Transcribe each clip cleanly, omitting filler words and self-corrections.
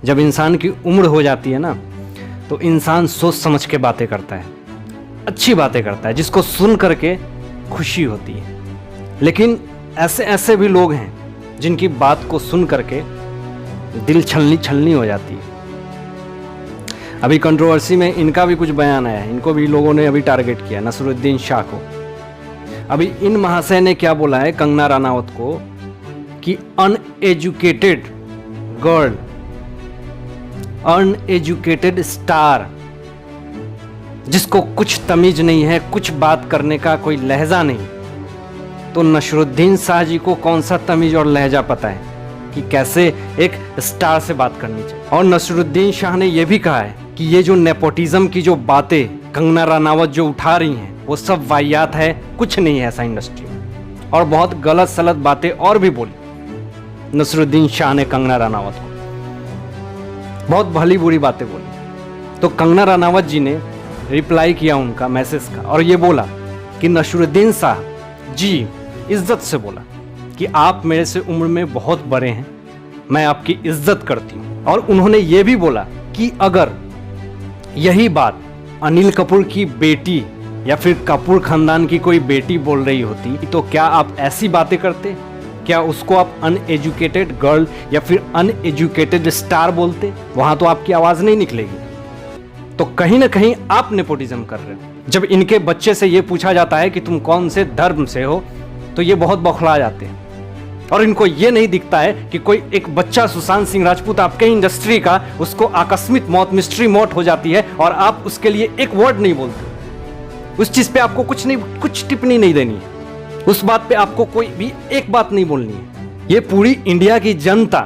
जब इंसान की उम्र हो जाती है ना, तो इंसान सोच समझ के बातें करता है, अच्छी बातें करता है, जिसको सुन करके खुशी होती है। लेकिन ऐसे ऐसे भी लोग हैं जिनकी बात को सुन करके दिल छलनी छलनी हो जाती है। अभी कंट्रोवर्सी में इनका भी कुछ बयान आया है, इनको भी लोगों ने अभी टारगेट किया, नसरुद्दीन शाह को। अभी इन महाशय ने क्या बोला है कंगना रनावत को कि अनएजुकेटेड गर्ल, अनएजुकेटेड स्टार, जिसको कुछ तमीज नहीं है, कुछ बात करने का कोई लहजा नहीं। तो नसरुद्दीन शाह जी को कौन सा तमीज और लहजा पता है कि कैसे एक स्टार से बात करनी चाहिए। और नसरुद्दीन शाह ने यह भी कहा है कि ये जो नेपोटिज्म की जो बातें कंगना रनावत जो उठा रही हैं वो सब वाहियात है, कुछ नहीं है ऐसा इंडस्ट्री में। और बहुत गलत सलत बातें और भी बोली नसरुद्दीन शाह ने कंगना रनावत को, बहुत भली बुरी बातें बोली। तो कंगना रनावत जी ने रिप्लाई किया उनका मैसेज का और ये बोला कि नसरुद्दीन शाह जी, इज्जत से बोला कि आप मेरे से उम्र में बहुत बड़े हैं, मैं आपकी इज्जत करती हूँ। और उन्होंने ये भी बोला कि अगर यही बात अनिल कपूर की बेटी या फिर कपूर खानदान की कोई बेटी बोल रही होती तो क्या आप ऐसी बातें करते? क्या उसको आप अनएजुकेटेड गर्ल या फिर अनएजुकेटेड स्टार बोलते? वहां तो आपकी आवाज नहीं निकलेगी। तो कहीं ना कहीं आप नेपोटिज्म कर रहे हो। जब इनके बच्चे से ये पूछा जाता है कि तुम कौन से धर्म से हो, तो ये बहुत बौखला जाते हैं। और इनको ये नहीं दिखता है कि कोई एक बच्चा सुशांत सिंह राजपूत आपके इंडस्ट्री का, उसको आकस्मिक मौत, मिस्ट्री मौत हो जाती है और आप उसके लिए एक वर्ड नहीं बोलते। उस चीज पे आपको कुछ टिप्पणी नहीं देनी है, उस बात पे आपको कोई भी एक बात नहीं बोलनी है। ये पूरी इंडिया की जनता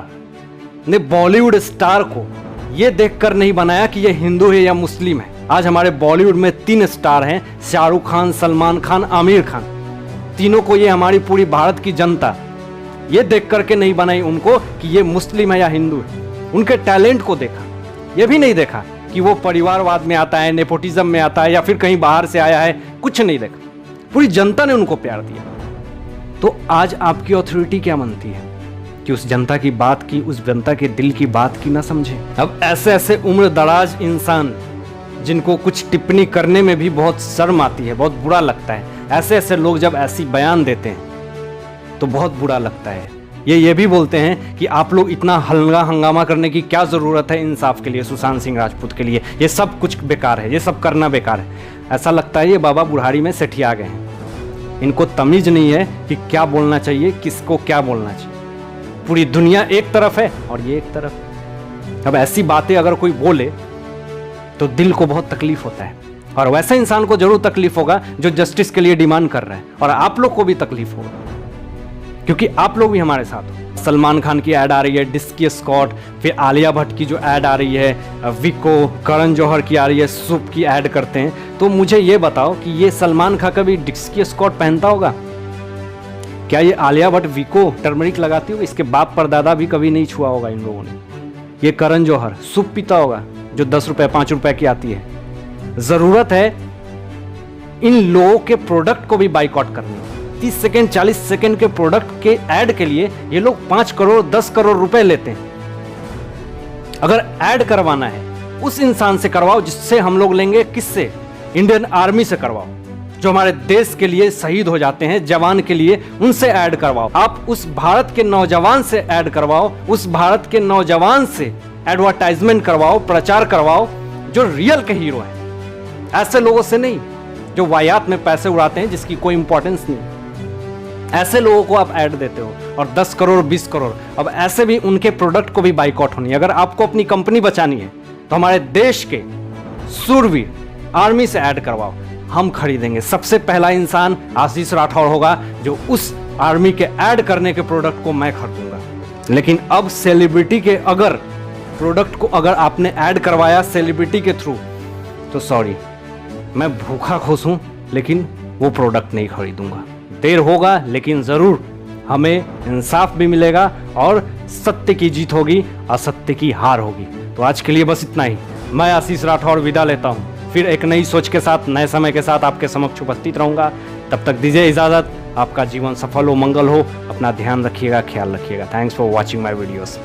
ने बॉलीवुड स्टार को ये देखकर नहीं बनाया कि ये हिंदू है या मुस्लिम है। आज हमारे बॉलीवुड में 3 स्टार हैं, शाहरुख खान, सलमान खान, आमिर खान। तीनों को ये हमारी पूरी भारत की जनता ये देख करके नहीं बनाई उनको कि ये मुस्लिम है या हिंदू है। उनके टैलेंट को देखा, ये भी नहीं देखा कि वो परिवारवाद में आता है, नेपोटिज्म में आता है या फिर कहीं बाहर से आया है, कुछ नहीं देखा। पूरी जनता ने उनको प्यार दिया। तो आज आपकी अथॉरिटी क्या मानती है कि उस जनता की बात की, उस जनता के दिल की बात की ना समझे? अब ऐसे ऐसे उम्र दराज इंसान जिनको कुछ टिप्पणी करने में भी बहुत शर्म आती है, बहुत बुरा लगता है, ऐसे ऐसे लोग जब ऐसी बयान देते हैं तो बहुत बुरा लगता है। ये भी बोलते हैं कि आप लोग इतना हंगामा करने की क्या ज़रूरत है इंसाफ के लिए, सुशांत सिंह राजपूत के लिए, ये सब कुछ बेकार है, ये सब करना बेकार है। ऐसा लगता है ये बाबा बुढ़ारी में सेठिया गए हैं। इनको तमीज नहीं है कि क्या बोलना चाहिए, किसको क्या बोलना चाहिए। पूरी दुनिया एक तरफ है और ये एक तरफ। अब ऐसी बातें अगर कोई बोले तो दिल को बहुत तकलीफ होता है। और वैसे इंसान को जरूर तकलीफ होगा जो जस्टिस के लिए डिमांड कर रहा है, और आप लोग को भी तकलीफ होगा क्योंकि आप लोग भी हमारे साथ हो। सलमान खान की ऐड आ रही है, डिस्की स्कॉट, फिर आलिया भट्ट की जो ऐड आ रही है, विको, करण जौहर की आ रही है, सूप की ऐड करते हैं। तो मुझे ये बताओ कि ये सलमान खान कभी डिस्की स्कॉट पहनता होगा? क्या ये आलिया भट्ट विको टर्मरिक लगाती होगी? इसके बाप पर दादा भी कभी नहीं छुआ होगा इन लोगों ने। ये करण जौहर सूप पीता होगा जो 10 रुपए 5 रुपए की आती है। जरूरत है इन लोगों के प्रोडक्ट को भी बाइकआउट करने। 30 सेकेंड 40 सेकेंड के प्रोडक्ट के ऐड के लिए ये लोग 5 करोड़ 10 करोड़ रुपए लेते हैं। अगर ऐड करवाना है उस इंसान से करवाओ जिससे हम लोग लेंगे। किससे? इंडियन आर्मी से करवाओ, जो हमारे देश के लिए शहीद हो जाते हैं, जवान के लिए, उनसे ऐड करवाओ। आप उस भारत के नौजवान से ऐड करवाओ, उस भारत के नौजवान से एडवर्टाइजमेंट करवाओ, प्रचार करवाओ, जो रियल के हीरो हैं। ऐसे लोगों से नहीं जो वाहियात में पैसे उड़ाते हैं, जिसकी कोई इंपॉर्टेंस नहीं। ऐसे लोगों को आप ऐड देते हो और 10 करोड़ 20 करोड़। अब ऐसे भी उनके प्रोडक्ट को भी बाइकआउट होनी है। अगर आपको अपनी कंपनी बचानी है तो हमारे देश के सूरवीर आर्मी से ऐड करवाओ, हम खरीदेंगे। सबसे पहला इंसान आशीष राठौर होगा जो उस आर्मी के ऐड करने के प्रोडक्ट को मैं खरीदूंगा। लेकिन अब सेलिब्रिटी के अगर प्रोडक्ट को अगर आपने ऐड करवाया सेलिब्रिटी के थ्रू, तो सॉरी, मैं भूखा खोस हूं लेकिन वो प्रोडक्ट नहीं खरीदूंगा। देर होगा लेकिन ज़रूर हमें इंसाफ भी मिलेगा और सत्य की जीत होगी, असत्य की हार होगी। तो आज के लिए बस इतना ही। मैं आशीष राठौर विदा लेता हूँ। फिर एक नई सोच के साथ, नए समय के साथ आपके समक्ष उपस्थित रहूँगा। तब तक दीजिए इजाज़त। आपका जीवन सफल हो, मंगल हो। अपना ध्यान रखिएगा, ख्याल रखिएगा। Thanks for watching my videos.